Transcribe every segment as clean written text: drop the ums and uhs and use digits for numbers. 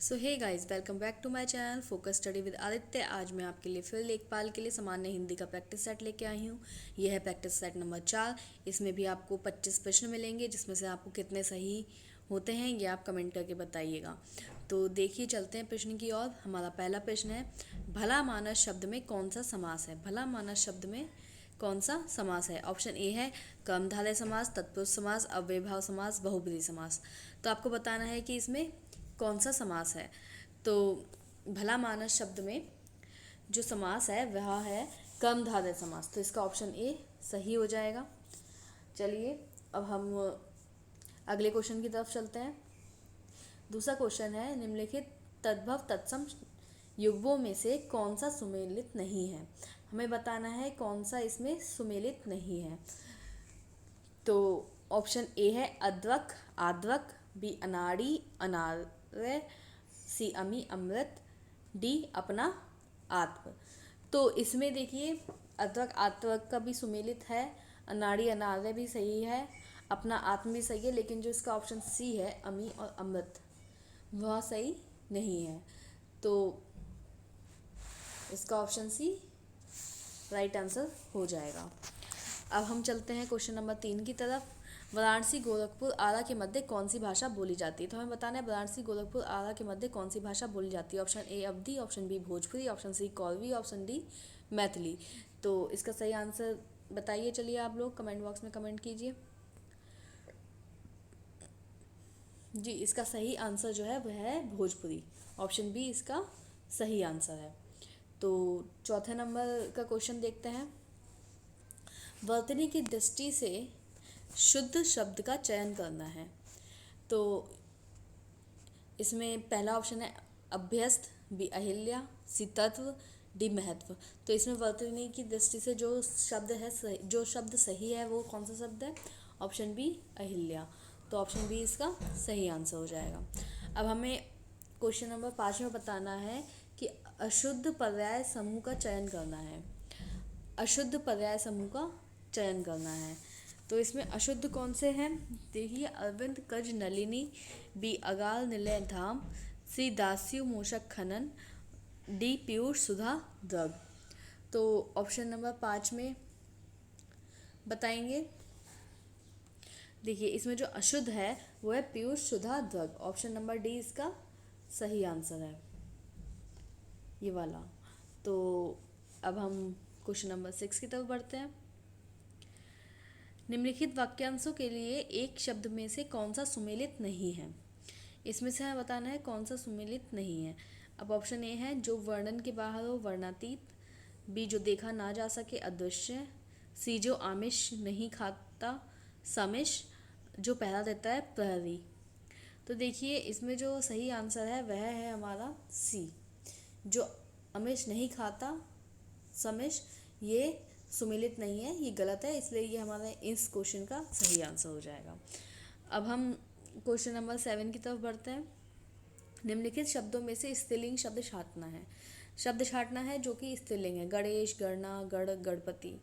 So hey guys, welcome back to my channel focus study with Aditya. आज मैं आपके लिए फिर लेखपाल के लिए सामान्य हिंदी का प्रैक्टिस सेट लेके आई हूँ। यह है प्रैक्टिस सेट नंबर 4। इसमें भी आपको 25 प्रश्न मिलेंगे, जिसमें से आपको कितने सही होते हैं ये आप कमेंट करके बताइएगा। तो देखिए, चलते हैं प्रश्न की ओर। हमारा पहला प्रश्न है, भला मानस शब्द में कौन सा समास है। भला मानस शब्द में कौन सा समास है। ऑप्शन ए है कर्मधारय समास, तत्पुरुष समास, अव्ययभाव समास, बहुब्रीहि समास। तो आपको बताना है कि इसमें कौन सा समास है। तो भला मानस शब्द में जो समास है वह है कर्मधारय समास। तो इसका ऑप्शन ए सही हो जाएगा। चलिए अब हम अगले क्वेश्चन की तरफ चलते हैं। दूसरा क्वेश्चन है, निम्नलिखित तद्भव तत्सम युग्मों में से कौन सा सुमेलित नहीं है। हमें बताना है कौन सा इसमें सुमेलित नहीं है। तो ऑप्शन ए है अद्वक आद्वक, बी अनाड़ी अनार्य, सी अमी अमृत, डी अपना आत्म। तो इसमें देखिए, अद्वक आत्वक का भी सुमेलित है, अनाड़ी अनार्य भी सही है, अपना आत्म भी सही है, लेकिन जो इसका ऑप्शन सी है अमी और अमृत वह सही नहीं है। तो इसका ऑप्शन सी राइट आंसर हो जाएगा। अब हम चलते हैं क्वेश्चन नंबर 3 की तरफ। वाराणसी गोरखपुर आरा के मध्य कौन सी भाषा बोली जाती है। तो हमें बताना है वाराणसी गोरखपुर आरा के मध्य कौन सी भाषा बोली जाती है। Option A Awadhi, option B Bhojpuri, option C Kauravi, option D Maithili. तो इसका सही आंसर बताइए। चलिए आप लोग कमेंट बॉक्स में कमेंट कीजिए जी। इसका सही आंसर जो है वह है भोजपुरी। ऑप्शन बी इसका सही आंसर है। तो चौथे नंबर का क्वेश्चन देखते हैं। वर्तनी की दृष्टि से शुद्ध शब्द का चयन करना है। तो इसमें पहला ऑप्शन है अभ्यस्त, बी अहिल्या, सी तत्व, डी महत्व। तो इसमें वर्तनी की दृष्टि से जो शब्द है जो शब्द सही है वो कौन सा शब्द है। Option B Ahilya. तो ऑप्शन बी इसका सही आंसर हो जाएगा। अब हमें क्वेश्चन नंबर 5 में बताना है कि अशुद्ध पर्याय समूह का चयन करना है। अशुद्ध पर्याय समूह का चयन करना है। तो इसमें अशुद्ध कौन से हैं। देखिए, अरविंद कज नलिनी, बी अगाल निलय धाम, सी दास्यु मूषक खनन, डी पीयूष सुधा द्रग। तो ऑप्शन नंबर 5 में बताएंगे। देखिए, इसमें जो अशुद्ध है वो है पीयूष सुधा द्रग। ऑप्शन नंबर डी इसका सही आंसर है, ये वाला। तो अब हम क्वेश्चन नंबर 6 की तरफ बढ़ते हैं। निम्नलिखित वाक्यांशों के लिए एक शब्द में से कौन सा सुमेलित नहीं है। इसमें से हमें बताना है कौन सा सुमेलित नहीं है। अब ऑप्शन ए है जो वर्णन के बाहर हो वर्णातीत, बी जो देखा ना जा सके अदृश्य, सी जो आमिष नहीं खाता समिष, जो पहरा देता है प्रहरी। तो देखिए, इसमें जो सही आंसर है वह है हमारा सी, जो आमिष नहीं खाता समिष। ये सुमेलित नहीं है, ये गलत है, इसलिए ये हमारे इस क्वेश्चन का सही आंसर हो जाएगा। अब हम क्वेश्चन नंबर 7 की तरफ बढ़ते हैं। निम्नलिखित शब्दों में से स्त्रीलिंग शब्द छांटना है। शब्द छांटना है जो कि स्त्रीलिंग है। गणेश, गणना, गढ़, गणपति।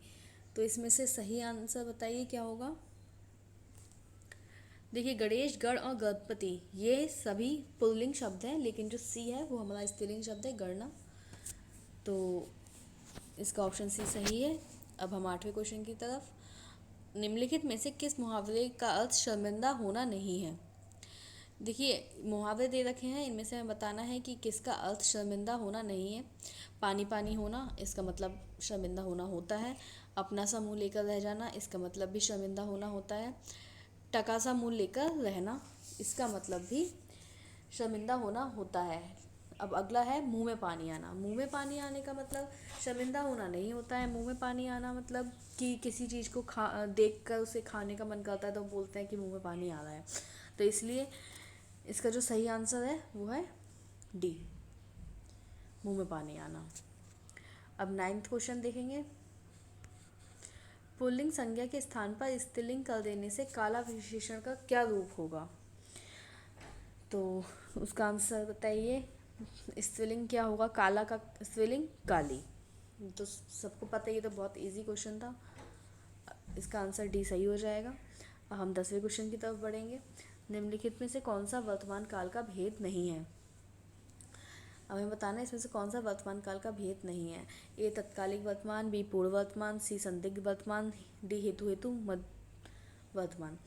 तो इसमें से सही आंसर बताइए क्या होगा। देखिए, गणेश, गढ़ और गणपति ये सभी पुल्लिंग शब्द हैं, लेकिन जो सी है वो हमारा स्त्रीलिंग शब्द है गणना। तो इसका ऑप्शन सी सही है। अब हम 8वें क्वेश्चन की तरफ। निम्नलिखित में से किस मुहावरे का अर्थ शर्मिंदा होना नहीं है। देखिए, मुहावरे दे रखे हैं, इनमें से हमें बताना है कि किसका अर्थ शर्मिंदा होना नहीं है। पानी पानी होना, इसका मतलब शर्मिंदा होना होता है। अपना सा मुँह लेकर रह जाना, इसका मतलब भी शर्मिंदा होना होता है। टका सा मुँह लेकर रहना, इसका मतलब भी शर्मिंदा होना होता है। अब अगला है मुंह में पानी आना। मुंह में पानी आने का मतलब शर्मिंदा होना नहीं होता है। मुंह में पानी आना मतलब कि किसी चीज़ को देखकर उसे खाने का मन करता है तो बोलते हैं कि मुंह में पानी आ रहा है। तो इसलिए इसका जो सही आंसर है वो है डी, मुंह में पानी आना। अब 9वां क्वेश्चन देखेंगे। पुल्लिंग संज्ञा के स्थान पर स्त्रीलिंग कर देने से काला विशेषण का क्या रूप होगा। तो उसका आंसर बताइए। स्त्रीलिंग क्या होगा। काला का स्त्रीलिंग काली। तो सबको पता है, ये तो बहुत इजी क्वेश्चन था। इसका आंसर डी सही हो जाएगा। अब हम 10वें क्वेश्चन की तरफ बढ़ेंगे। निम्नलिखित में से कौन सा वर्तमान काल का भेद नहीं है। अब हमें बताना है इसमें से कौन सा वर्तमान काल का भेद नहीं है। ए तत्कालिक वर्तमान, बी पूर्व वर्तमान, सी संदिग्ध वर्तमान, डी हेतु हेतु मध्य वर्तमान।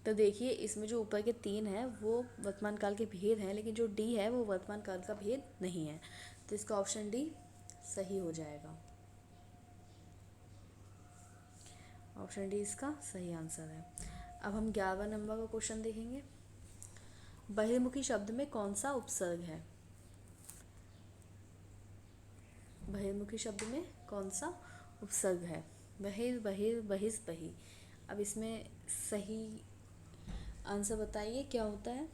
तो देखिए इसमें जो ऊपर के 3 हैं वो वर्तमान काल के भेद हैं, लेकिन जो डी है वो वर्तमान काल का भेद नहीं है। तो इसका ऑप्शन डी सही हो जाएगा। ऑप्शन डी इसका सही आंसर है। अब हम 11वां नंबर का क्वेश्चन देखेंगे। बहिर्मुखी शब्द में कौन सा उपसर्ग है? बहिर्मुखी शब्द में कौन सा उपसर्ग है? बहिर, बहिर, बहिस, बही। अब इसमें सही आंसर बताइए क्या होता है।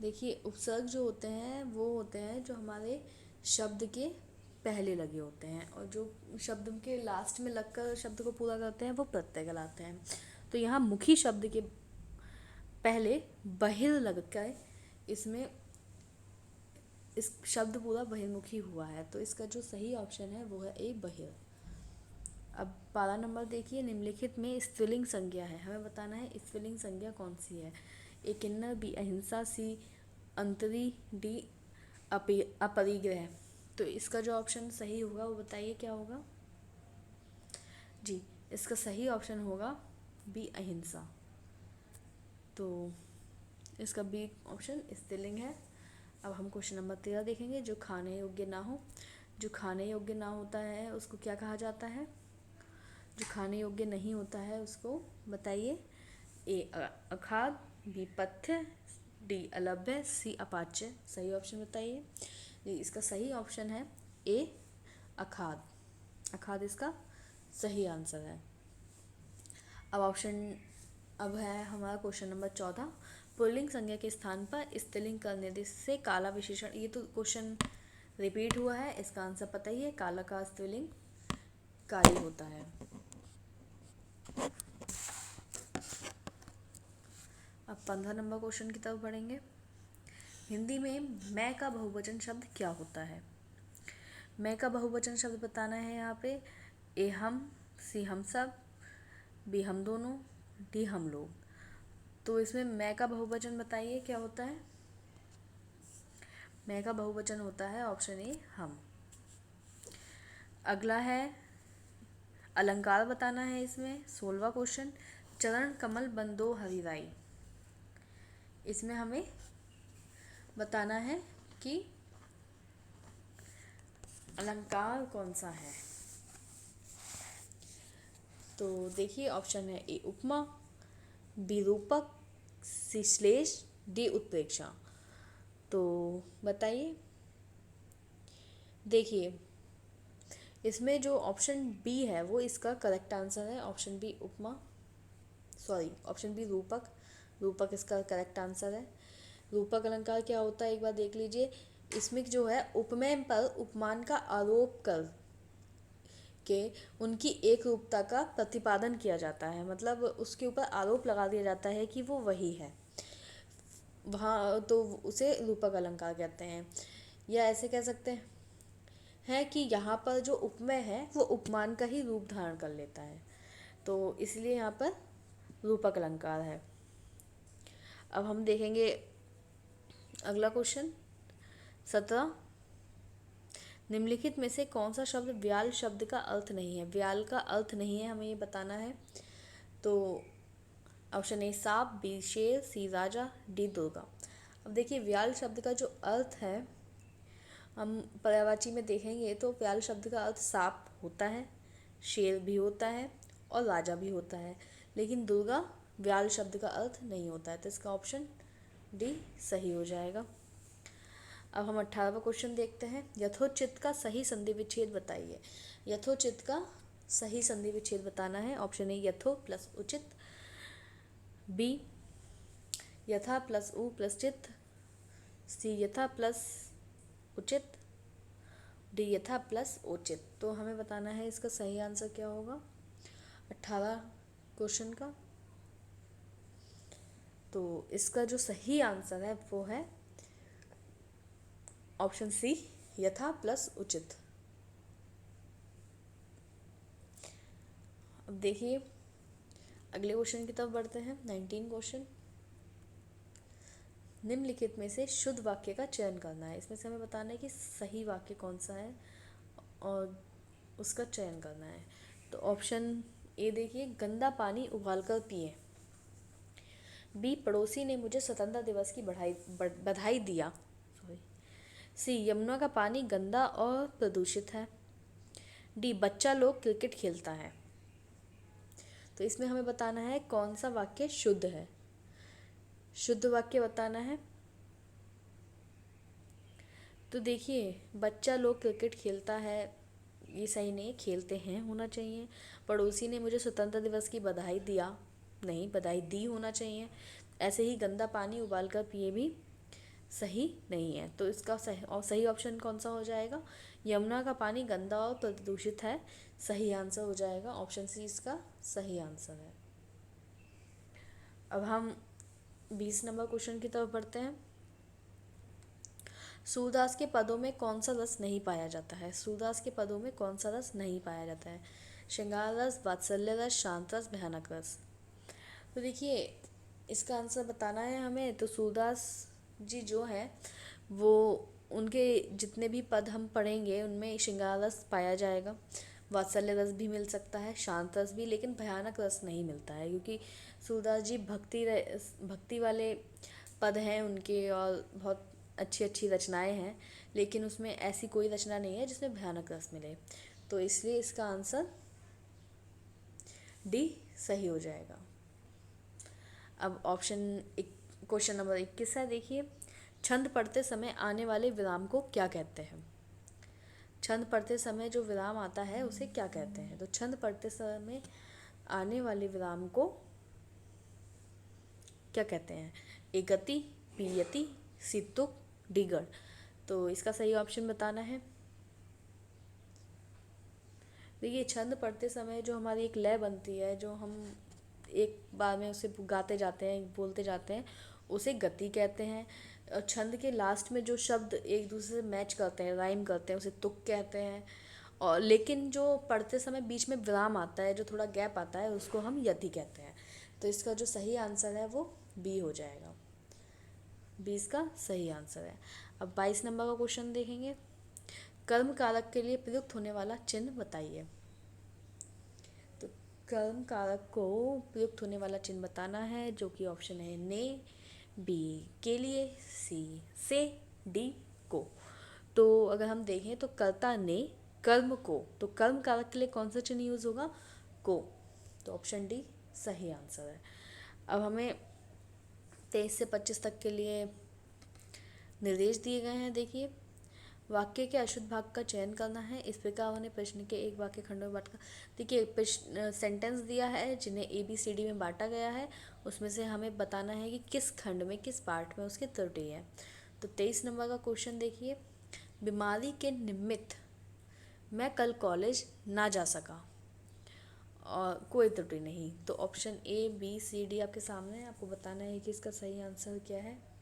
देखिए उपसर्ग जो होते हैं वो होते हैं जो हमारे शब्द के पहले लगे होते हैं, और जो शब्द के लास्ट में लगकर शब्द को पूरा करते हैं वो प्रत्यय कहलाते हैं। तो यहाँ मुखी शब्द के पहले बहिर लगकर इसमें इस शब्द पूरा बहिर्मुखी हुआ है, तो इसका जो सही ऑप्शन है वो है ए बहिर। अब 12 नंबर देखिए, निम्नलिखित में स्त्रीलिंग संज्ञा है, हमें बताना है स्त्रीलिंग संज्ञा कौन सी है। ए किन्नर, बी अहिंसा, सी अंतरी, डी अपरिग्रह। तो इसका जो ऑप्शन सही होगा वो बताइए क्या होगा। जी, इसका सही ऑप्शन होगा बी अहिंसा। तो इसका बी ऑप्शन स्त्रीलिंग है। अब हम क्वेश्चन नंबर 13 देखेंगे। जो खाने योग्य ना हो, जो खाने योग्य ना होता है उसको क्या कहा जाता है? जो खाने योग्य नहीं होता है उसको बताइए। ए अखाद्य, बी पथ्य, डी अलभ्य, सी अपाच्य। सही ऑप्शन बताइए। जी, इसका सही ऑप्शन है ए अखाद्य। अखाद्य इसका सही आंसर है। अब है हमारा क्वेश्चन नंबर 14। पुल्लिंग संज्ञा के स्थान पर स्त्रीलिंग करने से काला विशेषण। ये तो क्वेश्चन रिपीट हुआ है, इसका आंसर पता ही है। काला का स्त्रीलिंग काली होता है। अब 15 नंबर क्वेश्चन की तरफ बढ़ेंगे। हिंदी में मैं का बहुवचन शब्द क्या होता है? मैं का बहुवचन शब्द बताना है यहाँ पे। ए हम, सी हम सब, बी हम दोनों, डी हम लोग। तो इसमें मैं का बहुवचन बताइए क्या होता है। मैं का बहुवचन होता है ऑप्शन ए हम। अगला है अलंकार बताना है इसमें। 16वां क्वेश्चन। चरण कमल बंदो हरिराई। इसमें हमें बताना है कि अलंकार कौन सा है। तो देखिए ऑप्शन है ए उपमा, बी रूपक, सी श्लेष, डी उत्प्रेक्षा। तो बताइए। देखिए इसमें जो ऑप्शन बी है वो इसका करेक्ट आंसर है। ऑप्शन बी उपमा, सॉरी ऑप्शन बी रूपक। रूपक इसका करेक्ट आंसर है। रूपक अलंकार क्या होता है एक बार देख लीजिए। इसमें जो है उपमेय पर उपमान का आरोप कर के उनकी एक रूपता का प्रतिपादन किया जाता है, मतलब उसके ऊपर आरोप लगा दिया जाता है कि वो वही है वहाँ, तो उसे रूपक अलंकार कहते हैं। या ऐसे कह सकते हैं कि यहाँ पर जो उपमेय है वो उपमान का ही रूप धारण कर लेता है, तो इसलिए यहाँ पर रूपक अलंकार है। अब हम देखेंगे अगला क्वेश्चन 17। निम्नलिखित में से कौन सा शब्द व्याल शब्द का अर्थ नहीं है? व्याल का अर्थ नहीं है हमें ये बताना है। तो ऑप्शन ए सांप, बी शेर, सी राजा, डी दुर्गा। अब देखिए व्याल शब्द का जो अर्थ है हम पर्यायवाची में देखेंगे तो व्याल शब्द का अर्थ सांप होता है, शेर भी होता है और राजा भी होता है, लेकिन दुर्गा व्याल शब्द का अर्थ नहीं होता है। तो इसका ऑप्शन डी सही हो जाएगा। अब हम 18वां क्वेश्चन देखते हैं। यथोचित का सही संधि विच्छेद बताइए। यथोचित का सही संधि विच्छेद बताना है। ऑप्शन ए यथो प्लस उचित, बी यथा प्लस उ प्लस चित, सी यथा प्लस उचित, डी यथा प्लस उचित। तो हमें बताना है इसका सही आंसर क्या होगा 18 क्वेश्चन का। तो इसका जो सही आंसर है वो है ऑप्शन सी यथा प्लस उचित। अब देखिए अगले क्वेश्चन की तरफ बढ़ते हैं। 19 क्वेश्चन। निम्नलिखित में से शुद्ध वाक्य का चयन करना है। इसमें से हमें बताना है कि सही वाक्य कौन सा है और उसका चयन करना है। तो ऑप्शन ए देखिए, गंदा पानी उबालकर पिए। बी, पड़ोसी ने मुझे स्वतंत्रता दिवस की बधाई दिया। सॉरी। सी, यमुना का पानी गंदा और प्रदूषित है। डी, बच्चा लोग क्रिकेट खेलता है। तो इसमें हमें बताना है कौन सा वाक्य शुद्ध है। शुद्ध वाक्य बताना है। तो देखिए, बच्चा लोग क्रिकेट खेलता है, ये सही नहीं, खेलते हैं होना चाहिए। पड़ोसी ने मुझे स्वतंत्रता दिवस की बधाई दिया, नहीं, बधाई दी होना चाहिए। ऐसे ही गंदा पानी उबाल कर पिए भी सही नहीं है। तो इसका सही ऑप्शन कौन सा हो जाएगा? यमुना का पानी गंदा और प्रदूषित है, सही आंसर हो जाएगा। ऑप्शन सी इसका सही आंसर है। अब हम 20 नंबर क्वेश्चन की तरफ बढ़ते हैं। सूरदास के पदों में कौन सा रस नहीं पाया जाता है? सूरदास के पदों में कौन सा रस नहीं पाया जाता है? श्रृंगार रस, वात्सल्य रस, शांत रस, भयानक रस। तो देखिए, इसका आंसर बताना है हमें। तो सूरदास जी जो है वो, उनके जितने भी पद हम पढ़ेंगे उनमें श्रृंगार रस पाया जाएगा, वात्सल्य रस भी मिल सकता है, शांत रस भी, लेकिन भयानक रस नहीं मिलता है, क्योंकि सूरदास जी भक्ति वाले पद हैं उनके और बहुत अच्छी अच्छी रचनाएं हैं, लेकिन उसमें ऐसी कोई रचना नहीं है जिसमें भयानक रस मिले। तो इसलिए इसका आंसर डी सही हो जाएगा। अब क्वेश्चन नंबर 21 है। देखिए, छंद पढ़ते समय आने वाले विराम को क्या कहते हैं? छंद पढ़ते समय जो विराम आता है उसे क्या कहते हैं? तो छंद पढ़ते समय आने वाले विराम को क्या कहते हैं? एगति, पीयति, सितुक, डिगड़। तो इसका सही ऑप्शन बताना है। देखिए, छंद पढ़ते समय जो हमारी एक लय बनती है, जो हम एक बार में उसे गाते जाते हैं, बोलते जाते हैं, उसे गति कहते हैं। और छंद के लास्ट में जो शब्द एक दूसरे से मैच करते हैं, राइम करते हैं, उसे तुक कहते हैं। और लेकिन जो पढ़ते समय बीच में विराम आता है, जो थोड़ा गैप आता है, उसको हम यति कहते हैं। तो इसका जो सही आंसर है वो बी हो जाएगा। 20 का सही आंसर है। अब 22 नंबर का क्वेश्चन देखेंगे। कर्म कारक के लिए प्रयुक्त होने वाला चिन्ह बताइए। तो कर्म कारक को प्रयुक्त होने वाला चिन्ह बताना है, जो कि ऑप्शन है ने, बी के लिए, सी से, डी को। तो अगर हम देखें तो कर्ता ने, कर्म को, तो कर्म कारक के लिए कौन सा चिन्ह यूज होगा? को। तो ऑप्शन डी सही आंसर है। अब हमें 23 से 25 तक के लिए निर्देश दिए गए हैं। देखिए, वाक्य के अशुद्ध भाग का चयन करना है। इस प्रकार उन्हें प्रश्न के एक वाक्य खंडों में बांटकर, देखिए सेंटेंस दिया है जिन्हें ABCD में बांटा गया है, उसमें से हमें बताना है कि किस खंड में, किस पार्ट में उसकी त्रुटि है। तो 23 नंबर का क्वेश्चन देखिए, बीमारी के निमित्त मैं कल कॉलेज ना जा सका और कोई त्रुटि नहीं। तो ऑप्शन ABCD आपके सामने है, आपको बताना है कि इसका सही आंसर क्या है।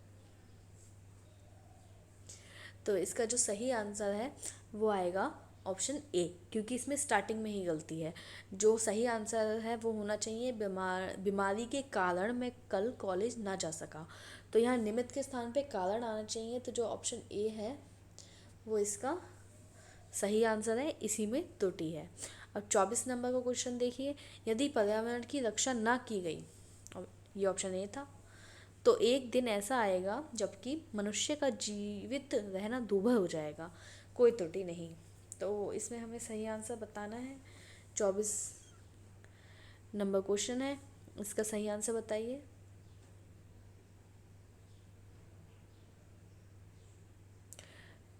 तो इसका जो सही आंसर है वो आएगा ऑप्शन ए, क्योंकि इसमें स्टार्टिंग में ही गलती है। जो सही आंसर है वो होना चाहिए बीमारी के कारण मैं कल कॉलेज ना जा सका। तो यहाँ निमित्त के स्थान पे कारण आना चाहिए। तो जो ऑप्शन ए है वो इसका सही आंसर है, इसी में त्रुटि है। अब 24 नंबर का क्वेश्चन देखिए, यदि पर्यावरण की रक्षा ना की गई, ये ऑप्शन ए था, तो एक दिन ऐसा आएगा जबकि मनुष्य का जीवित रहना दूभर हो जाएगा, कोई त्रुटि नहीं। तो इसमें हमें सही आंसर बताना है। 24 नंबर क्वेश्चन है, इसका सही आंसर बताइए।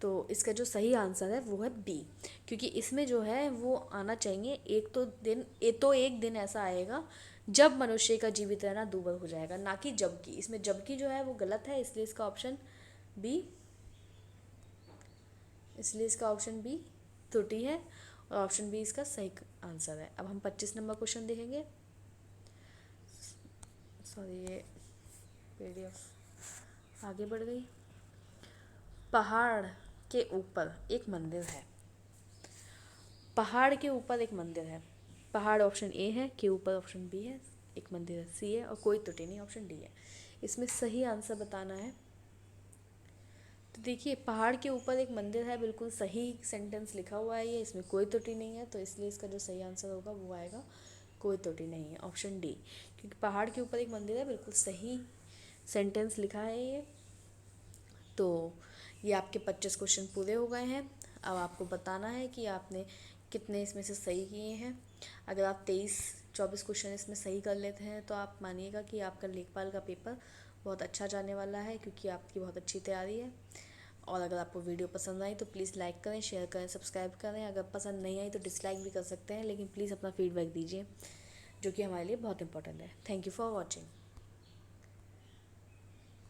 तो इसका जो सही आंसर है वो है बी, क्योंकि इसमें जो है वो आना चाहिए एक दिन ऐसा आएगा जब मनुष्य का जीवित रहना दूभर हो जाएगा, ना कि जबकि। इसमें जबकि जो है वो गलत है, इसलिए इसका ऑप्शन बी त्रुटि है और ऑप्शन बी इसका सही आंसर है। अब हम 25 नंबर क्वेश्चन देखेंगे। सॉरी, ये PDF आगे बढ़ गई। पहाड़ के ऊपर एक मंदिर है। पहाड़ के ऊपर एक मंदिर है। पहाड़ ऑप्शन ए है, के ऊपर ऑप्शन बी है, एक मंदिर है सी है, और कोई त्रुटि नहीं ऑप्शन डी है। इसमें सही आंसर बताना है। तो देखिए, पहाड़ के ऊपर एक मंदिर है, बिल्कुल सही सेंटेंस लिखा हुआ है ये, इसमें कोई त्रुटि नहीं है, तो इसलिए इसका जो सही आंसर होगा वो आएगा कोई त्रुटि नहीं है, ऑप्शन डी। क्योंकि पहाड़ के ऊपर एक मंदिर है, बिल्कुल सही सेंटेंस लिखा है ये। तो ये आपके 25 क्वेश्चन पूरे हो गए हैं। अब आपको बताना है कि आपने कितने इसमें से सही किए हैं। अगर आप 23-24 क्वेश्चन इसमें सही कर लेते हैं तो आप मानिएगा कि आपका लेखपाल का पेपर बहुत अच्छा जाने वाला है, क्योंकि आपकी बहुत अच्छी तैयारी है। और अगर आपको वीडियो पसंद आई तो प्लीज़ लाइक करें, शेयर करें, सब्सक्राइब करें। अगर पसंद नहीं आई तो डिसलाइक भी कर सकते हैं, लेकिन प्लीज़ अपना फीडबैक दीजिए, जो कि हमारे लिए बहुत इंपॉर्टेंट है। Thank you for watching.